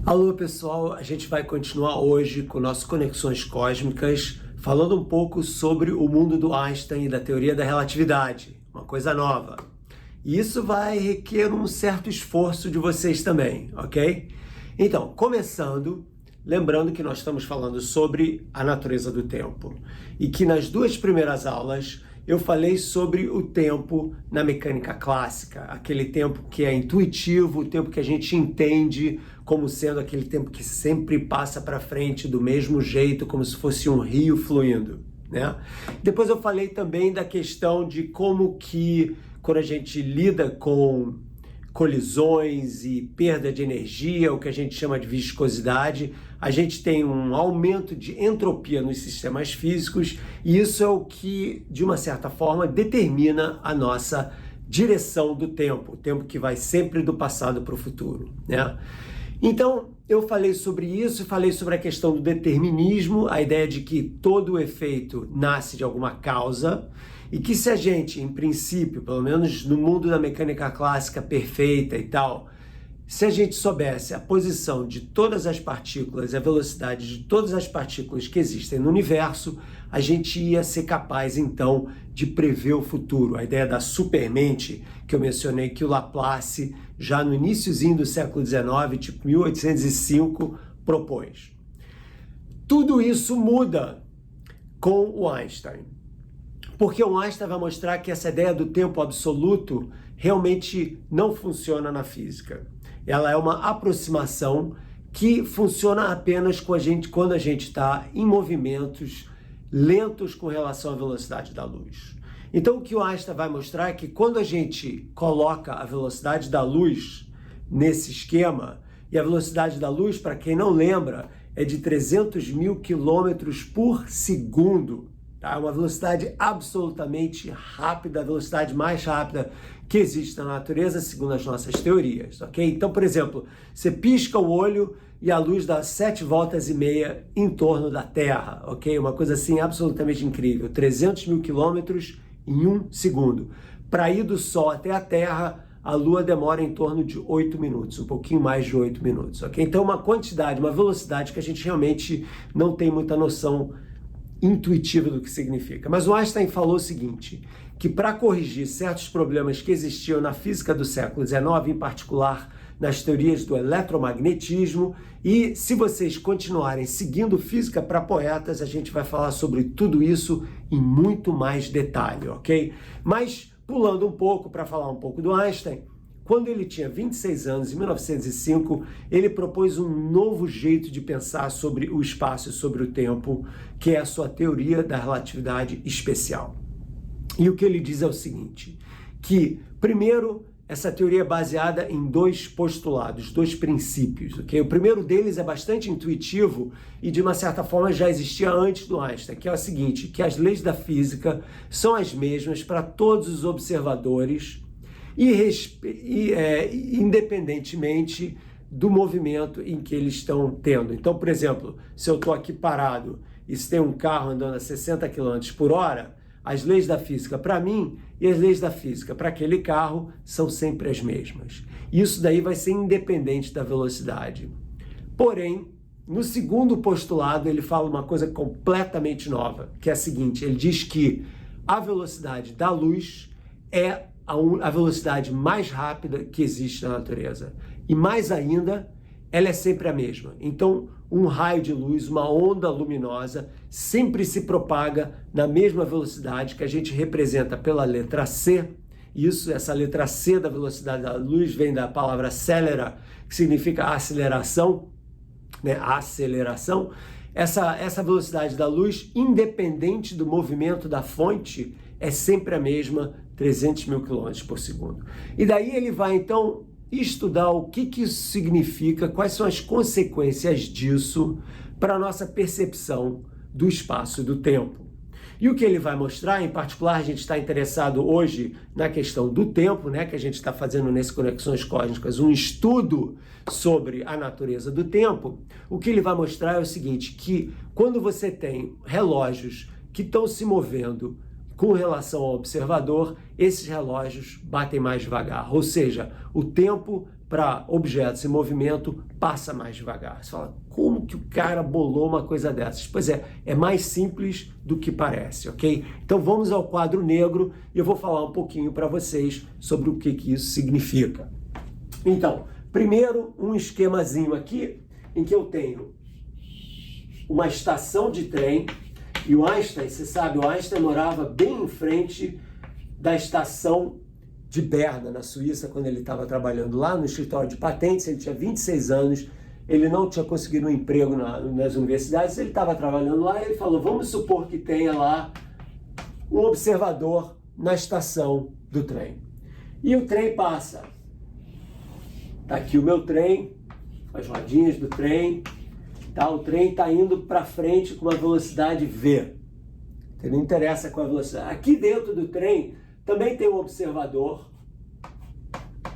Alô pessoal, a gente vai continuar hoje com nossas conexões cósmicas, falando um pouco sobre o mundo do Einstein e da teoria da relatividade, uma coisa nova. E isso vai requer um certo esforço de vocês também, ok? Então, começando, lembrando que nós estamos falando sobre a natureza do tempo e que nas duas primeiras aulas eu falei sobre o tempo na mecânica clássica, aquele tempo que é intuitivo, o tempo que a gente entende como sendo aquele tempo que sempre passa para frente do mesmo jeito, como se fosse um rio fluindo, né? Depois eu falei também da questão de como que quando a gente lida com colisões e perda de energia, o que a gente chama de viscosidade, a gente tem um aumento de entropia nos sistemas físicos e isso é o que, de uma certa forma, determina a nossa direção do tempo, o tempo que vai sempre do passado para o futuro, né? Então, eu falei sobre isso, falei sobre a questão do determinismo, a ideia de que todo efeito nasce de alguma causa, e que se a gente, em princípio, pelo menos no mundo da mecânica clássica perfeita e tal, se a gente soubesse a posição de todas as partículas, a velocidade de todas as partículas que existem no universo, a gente ia ser capaz, então, de prever o futuro. A ideia da supermente, que eu mencionei que o Laplace, já no iniciozinho do século XIX, tipo 1805, propôs. Tudo isso muda com o Einstein. Porque o Einstein vai mostrar que essa ideia do tempo absoluto realmente não funciona na física. Ela é uma aproximação que funciona apenas com quando a gente está em movimentos lentos com relação à velocidade da luz. Então o que o Einstein vai mostrar é que quando a gente coloca a velocidade da luz nesse esquema, e a velocidade da luz, para quem não lembra, é de 300 mil quilômetros por segundo. É uma velocidade absolutamente rápida, a velocidade mais rápida que existe na natureza, segundo as nossas teorias, ok? Então, por exemplo, você pisca o olho e a luz dá 7 voltas e meia em torno da Terra, ok? Uma coisa assim absolutamente incrível, 300 mil quilômetros em 1 segundo. Para ir do Sol até a Terra, a Lua demora em torno de 8 minutos, um pouquinho mais de 8 minutos, ok? Então, uma quantidade, uma velocidade que a gente realmente não tem muita noção intuitiva do que significa. Mas o Einstein falou o seguinte, que para corrigir certos problemas que existiam na física do século XIX, em particular nas teorias do eletromagnetismo, e se vocês continuarem seguindo Física para Poetas, a gente vai falar sobre tudo isso em muito mais detalhe, ok? Mas, pulando um pouco para falar um pouco do Einstein, quando ele tinha 26 anos, em 1905, ele propôs um novo jeito de pensar sobre o espaço e sobre o tempo, que é a sua teoria da relatividade especial. E o que ele diz é o seguinte, que, primeiro, essa teoria é baseada em 2 postulados, 2 princípios, ok? O primeiro deles é bastante intuitivo e, de uma certa forma, já existia antes do Einstein, que é o seguinte, que as leis da física são as mesmas para todos os observadores, independentemente do movimento em que eles estão tendo. Então, por exemplo, se eu estou aqui parado e se tem um carro andando a 60 km por hora, as leis da física para mim e as leis da física para aquele carro são sempre as mesmas. Isso daí vai ser independente da velocidade. Porém, no segundo postulado, ele fala uma coisa completamente nova, que é a seguinte, ele diz que a velocidade da luz é a velocidade mais rápida que existe na natureza. E mais ainda, ela é sempre a mesma. Então, um raio de luz, uma onda luminosa, sempre se propaga na mesma velocidade que a gente representa pela letra C. Essa letra C da velocidade da luz vem da palavra acelera, que significa aceleração, né? Aceleração. Essa velocidade da luz, independente do movimento da fonte, é sempre a mesma, 300 mil quilômetros por segundo. E daí ele vai, então, estudar o que isso significa, quais são as consequências disso para a nossa percepção do espaço e do tempo. E o que ele vai mostrar, em particular, a gente está interessado hoje na questão do tempo, né, que a gente está fazendo nesse Conexões Cósmicas, um estudo sobre a natureza do tempo. O que ele vai mostrar é o seguinte, que quando você tem relógios que estão se movendo com relação ao observador, esses relógios batem mais devagar, ou seja, o tempo para objetos em movimento passa mais devagar. Você fala, como que o cara bolou uma coisa dessas? Pois é mais simples do que parece, ok? Então vamos ao quadro negro e eu vou falar um pouquinho para vocês sobre o que isso significa. Então, primeiro um esquemazinho aqui em que eu tenho uma estação de trem e o Einstein, você sabe, o Einstein morava bem em frente da estação de Berna, na Suíça, quando ele estava trabalhando lá no escritório de patentes. Ele tinha 26 anos, ele não tinha conseguido um emprego nas universidades, ele estava trabalhando lá e ele falou, vamos supor que tenha lá um observador na estação do trem. E o trem passa. Está aqui o meu trem, as rodinhas do trem, tá? O trem está indo para frente com uma velocidade V. Não interessa qual a velocidade. Aqui dentro do trem também tem um observador,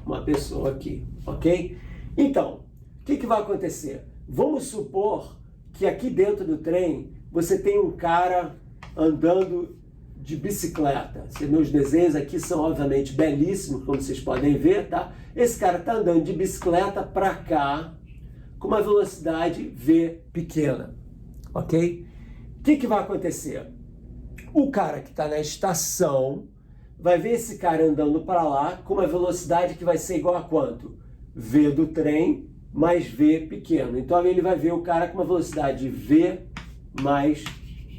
uma pessoa aqui, ok? Então, o que vai acontecer? Vamos supor que aqui dentro do trem você tem um cara andando de bicicleta. Meus desenhos aqui são obviamente belíssimos, como vocês podem ver, tá? Esse cara está andando de bicicleta para cá com uma velocidade V pequena, ok? O que vai acontecer? O cara que está na estação vai ver esse cara andando para lá com uma velocidade que vai ser igual a quanto? V do trem mais V pequeno. Então ele vai ver o cara com uma velocidade V mais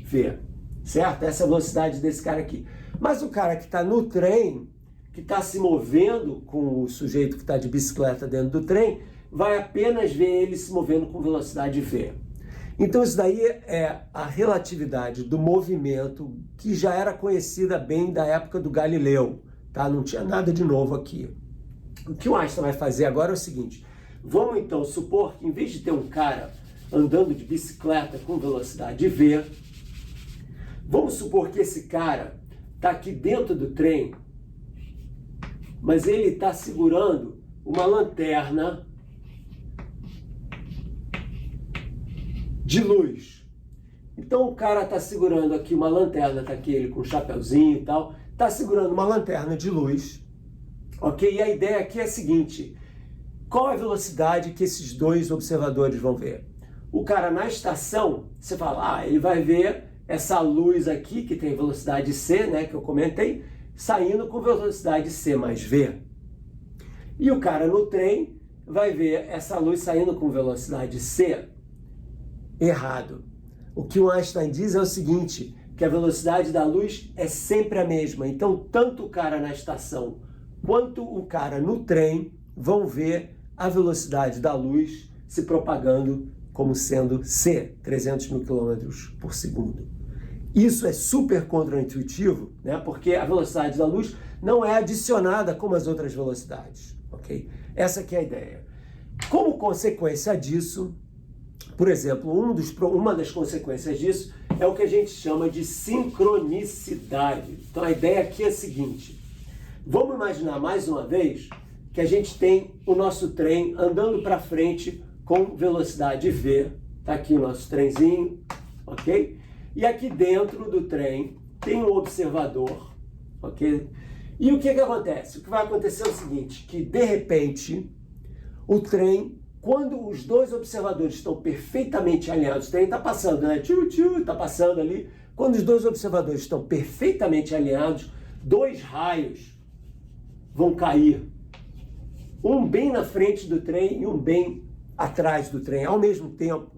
V, certo? Essa é a velocidade desse cara aqui. Mas o cara que está no trem, que está se movendo com o sujeito que está de bicicleta dentro do trem, vai apenas ver ele se movendo com velocidade V. Então isso daí é a relatividade do movimento que já era conhecida bem da época do Galileu, tá? Não tinha nada de novo aqui. O que o Einstein vai fazer agora é o seguinte, vamos então supor que em vez de ter um cara andando de bicicleta com velocidade V, vamos supor que esse cara está aqui dentro do trem, mas ele está segurando uma lanterna de luz. Então o cara está segurando aqui uma lanterna, tá aqui ele com um chapeuzinho e tal, está segurando uma lanterna de luz, ok? E a ideia aqui é a seguinte, qual é a velocidade que esses dois observadores vão ver? O cara na estação, você fala, ele vai ver essa luz aqui, que tem velocidade C, né, que eu comentei, saindo com velocidade C mais V. E o cara no trem vai ver essa luz saindo com velocidade C. Errado. O que o Einstein diz é o seguinte, que a velocidade da luz é sempre a mesma. Então, tanto o cara na estação quanto o cara no trem vão ver a velocidade da luz se propagando como sendo C, 300 mil quilômetros por segundo. Isso é super contraintuitivo, né? Porque a velocidade da luz não é adicionada como as outras velocidades, ok? Essa que é a ideia. Como consequência disso, por exemplo, uma das consequências disso é o que a gente chama de sincronicidade. Então a ideia aqui é a seguinte, vamos imaginar mais uma vez que a gente tem o nosso trem andando para frente com velocidade V, tá aqui o nosso trenzinho, ok? E aqui dentro do trem tem um observador, ok? E o que acontece? O que vai acontecer é o seguinte, que de repente o trem, quando os dois observadores estão perfeitamente alinhados, o trem está passando, né? Está passando ali. Quando os dois observadores estão perfeitamente alinhados, dois raios vão cair. Um bem na frente do trem e um bem atrás do trem, ao mesmo tempo,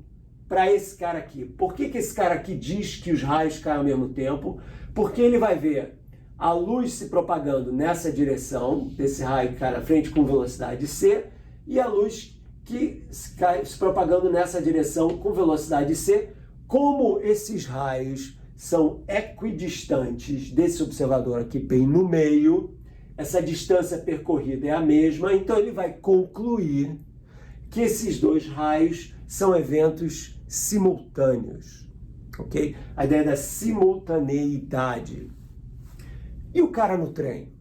para esse cara aqui. Por que esse cara aqui diz que os raios caem ao mesmo tempo? Porque ele vai ver a luz se propagando nessa direção, desse raio que cai na frente com velocidade C, e a luz que se propagando nessa direção com velocidade C. Como esses raios são equidistantes desse observador aqui bem no meio, essa distância percorrida é a mesma, então ele vai concluir que esses dois raios são eventos simultâneos, ok? A ideia da simultaneidade. E o cara no trem?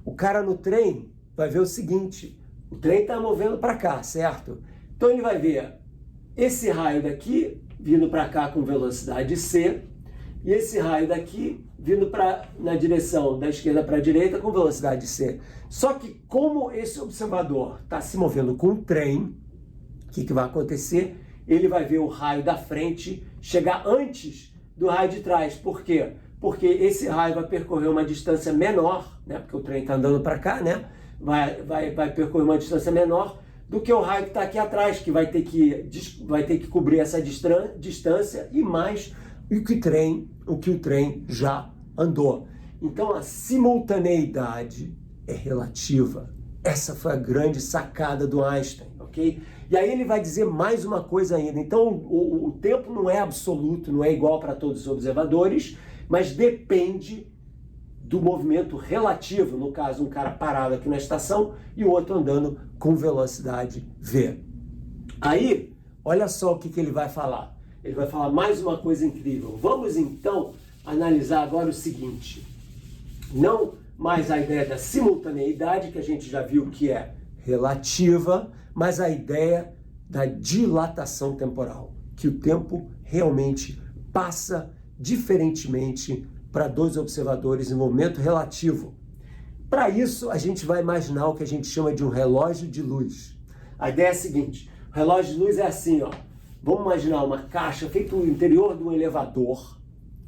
O cara no trem vai ver o seguinte, o trem está movendo para cá, certo? Então ele vai ver esse raio daqui vindo para cá com velocidade C e esse raio daqui vindo na direção da esquerda para a direita com velocidade c. Só que como esse observador está se movendo com um trem, o que vai acontecer? Ele vai ver o raio da frente chegar antes do raio de trás. Por quê? Porque esse raio vai percorrer uma distância menor, né? Porque o trem está andando para cá, né? Vai percorrer uma distância menor do que o raio que está aqui atrás, que vai ter que cobrir essa distância e mais o que o trem já andou. Então a simultaneidade é relativa. Essa foi a grande sacada do Einstein, ok? E aí ele vai dizer mais uma coisa ainda. Então o tempo não é absoluto, não é igual para todos os observadores, mas depende do movimento relativo. No caso, um cara parado aqui na estação e o outro andando com velocidade v. Aí, olha só o que ele vai falar. Ele vai falar mais uma coisa incrível. Vamos então analisar agora o seguinte. Não mais a ideia da simultaneidade, que a gente já viu que é relativa, mas a ideia da dilatação temporal, que o tempo realmente passa diferentemente para dois observadores em movimento relativo. Para isso, a gente vai imaginar o que a gente chama de um relógio de luz. A ideia é a seguinte, o relógio de luz é assim, ó. Vamos imaginar uma caixa feita no interior de um elevador,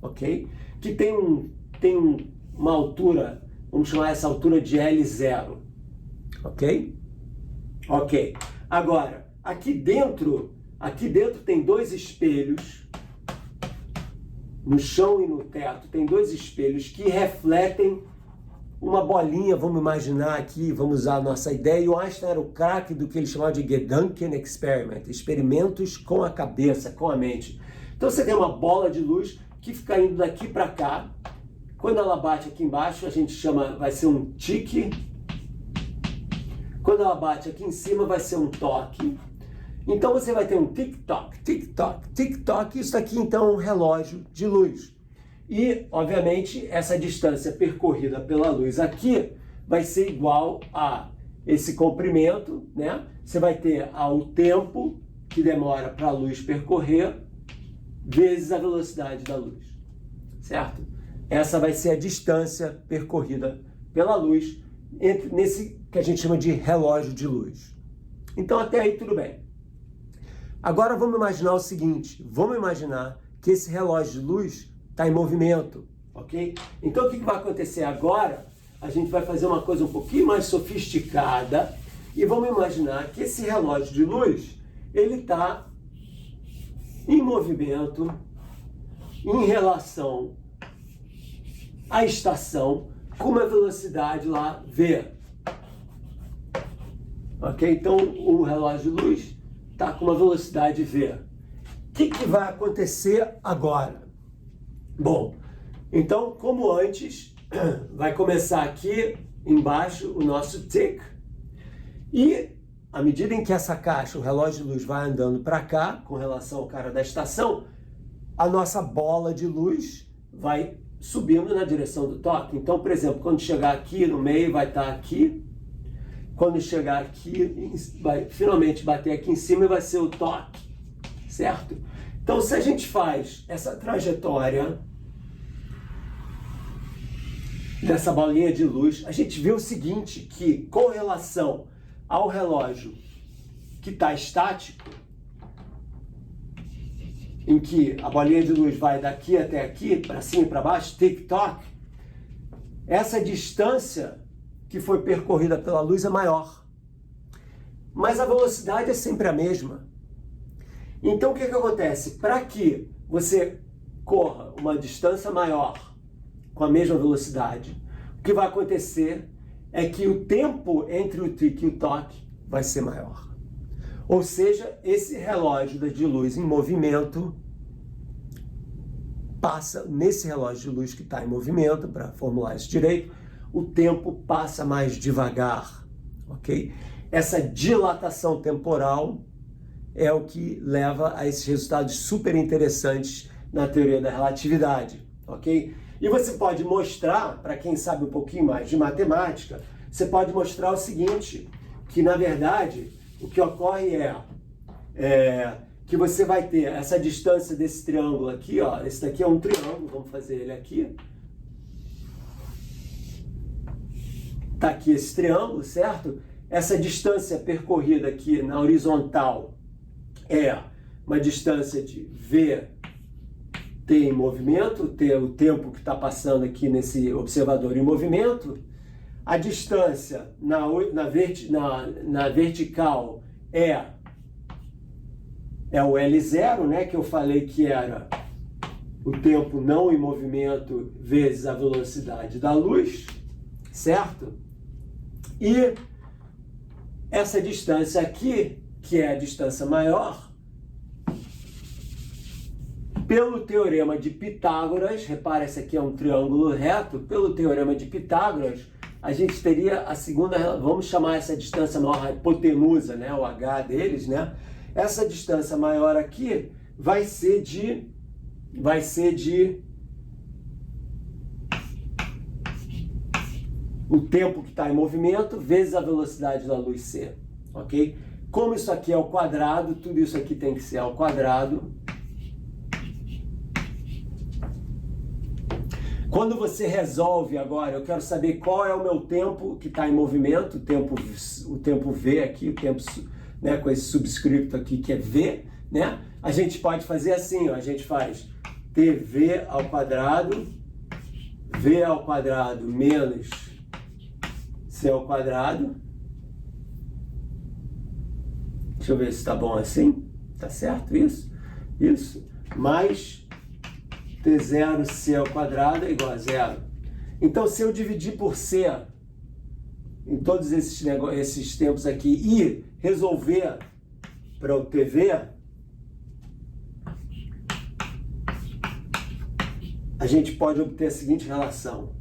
ok? Que tem uma altura, vamos chamar essa altura de L0, ok? Ok. Agora, aqui dentro tem dois espelhos, no chão e no teto, tem dois espelhos que refletem uma bolinha, vamos imaginar aqui, vamos usar a nossa ideia, e o Einstein era o craque do que ele chamava de Gedanken Experiment, experimentos com a cabeça, com a mente. Então você tem uma bola de luz que fica indo daqui para cá, quando ela bate aqui embaixo, a gente chama, vai ser um tique, quando ela bate aqui em cima, vai ser um toque. Então você vai ter um tic-toc, tic-toc, tic-toc, isso aqui então é um relógio de luz. E, obviamente, essa distância percorrida pela luz aqui vai ser igual a esse comprimento, né? Você vai ter o tempo que demora para a luz percorrer vezes a velocidade da luz, certo? Essa vai ser a distância percorrida pela luz nesse que a gente chama de relógio de luz. Então, até aí tudo bem. Agora vamos imaginar o seguinte, vamos imaginar que esse relógio de luz está em movimento, ok? Então o que vai acontecer agora? A gente vai fazer uma coisa um pouquinho mais sofisticada e vamos imaginar que esse relógio de luz, ele está em movimento em relação à estação com uma velocidade lá v. Ok? Então o relógio de luz está com uma velocidade v. O que vai acontecer agora? Bom, então, como antes, vai começar aqui embaixo o nosso tick. E à medida em que essa caixa, o relógio de luz, vai andando para cá, com relação ao cara da estação, a nossa bola de luz vai subindo na direção do toque. Então, por exemplo, quando chegar aqui no meio, vai estar aqui. Quando chegar aqui, vai finalmente bater aqui em cima e vai ser o toque, certo? Então, se a gente faz essa trajetória dessa bolinha de luz, a gente vê o seguinte, que com relação ao relógio que está estático, em que a bolinha de luz vai daqui até aqui, para cima e para baixo, tic-toc, essa distância que foi percorrida pela luz é maior. Mas a velocidade é sempre a mesma. Então o que acontece? Para que você corra uma distância maior com a mesma velocidade, o que vai acontecer é que o tempo entre o tic e o toque vai ser maior. Ou seja, esse relógio de luz em movimento passa, nesse relógio de luz que está em movimento, para formular isso direito, o tempo passa mais devagar, ok? Essa dilatação temporal é o que leva a esses resultados super interessantes na teoria da relatividade, ok? E você pode mostrar, para quem sabe um pouquinho mais de matemática, você pode mostrar o seguinte, que na verdade o que ocorre é que você vai ter essa distância desse triângulo aqui, ó. Esse daqui é um triângulo, vamos fazer ele aqui. Tá aqui esse triângulo, certo? Essa distância percorrida aqui na horizontal é uma distância de VT em movimento, o tempo que está passando aqui nesse observador em movimento. A distância na vertical é o L0, né, que eu falei que era o tempo não em movimento vezes a velocidade da luz, certo? E essa distância aqui, que é a distância maior, pelo teorema de Pitágoras, repara, esse aqui é um triângulo reto, pelo teorema de Pitágoras, a gente teria a segunda, vamos chamar essa distância maior a hipotenusa, né, o H deles, né? Essa distância maior aqui vai ser de o tempo que está em movimento vezes a velocidade da luz c, ok? Como isso aqui é ao quadrado, tudo isso aqui tem que ser ao quadrado. Quando você resolve agora, eu quero saber qual é o meu tempo que está em movimento, o tempo v aqui, o tempo, né, com esse subscrito aqui que é v, né? A gente pode fazer assim, ó, a gente faz tv ao quadrado, v ao quadrado menos c ao quadrado. Deixa eu ver se está bom assim. Tá certo isso? Isso. Mais T0 c ao quadrado é igual a zero. Então, se eu dividir por c em todos esses tempos aqui e resolver para o TV, a gente pode obter a seguinte relação.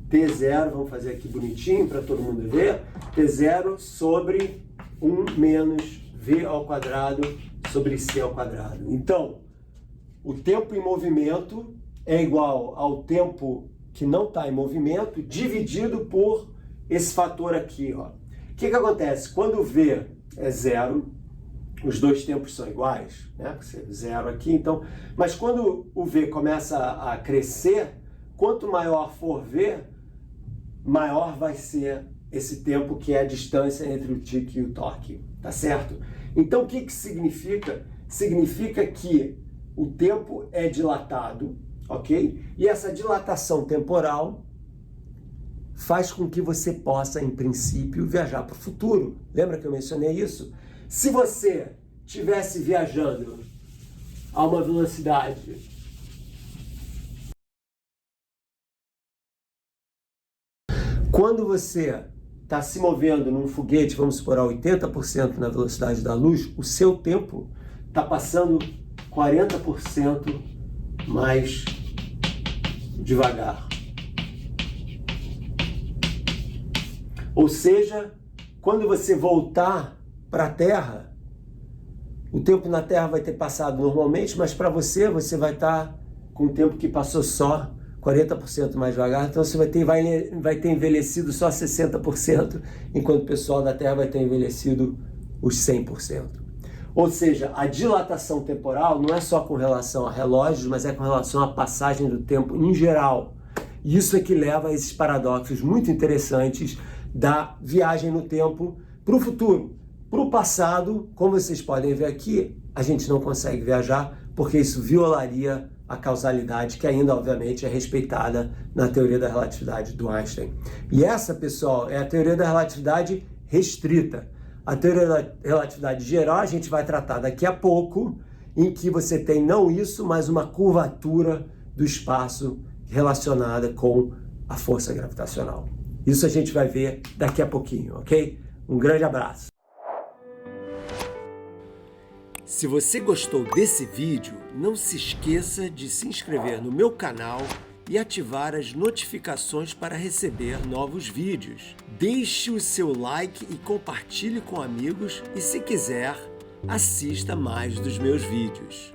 T0, vamos fazer aqui bonitinho para todo mundo ver, T0 sobre 1 menos V ao quadrado sobre C ao quadrado. Então, o tempo em movimento é igual ao tempo que não está em movimento dividido por esse fator aqui, ó. O que acontece? Quando V é zero, os dois tempos são iguais, né? Zero aqui, então. Mas quando o V começa a crescer, quanto maior for V, maior vai ser esse tempo que é a distância entre o tique e o toque, tá certo? Então, o que significa? Significa que o tempo é dilatado, ok? E essa dilatação temporal faz com que você possa, em princípio, viajar para o futuro. Lembra que eu mencionei isso? Se você estivesse viajando a uma velocidade quando você está se movendo num foguete, vamos supor, a 80% na velocidade da luz, o seu tempo está passando 40% mais devagar. Ou seja, quando você voltar para a Terra, o tempo na Terra vai ter passado normalmente, mas para você vai estar com o tempo que passou só 40% mais devagar, então você vai ter envelhecido só 60%, enquanto o pessoal da Terra vai ter envelhecido os 100%. Ou seja, a dilatação temporal não é só com relação a relógios, mas é com relação à passagem do tempo em geral. E isso é que leva a esses paradoxos muito interessantes da viagem no tempo para o futuro. Para o passado, como vocês podem ver aqui, a gente não consegue viajar porque isso violaria a causalidade, que ainda, obviamente, é respeitada na teoria da relatividade do Einstein. E essa, pessoal, é a teoria da relatividade restrita. A teoria da relatividade geral a gente vai tratar daqui a pouco, em que você tem não isso, mas uma curvatura do espaço relacionada com a força gravitacional. Isso a gente vai ver daqui a pouquinho, ok? Um grande abraço. Se você gostou desse vídeo, não se esqueça de se inscrever no meu canal e ativar as notificações para receber novos vídeos. Deixe o seu like e compartilhe com amigos e, se quiser, assista mais dos meus vídeos.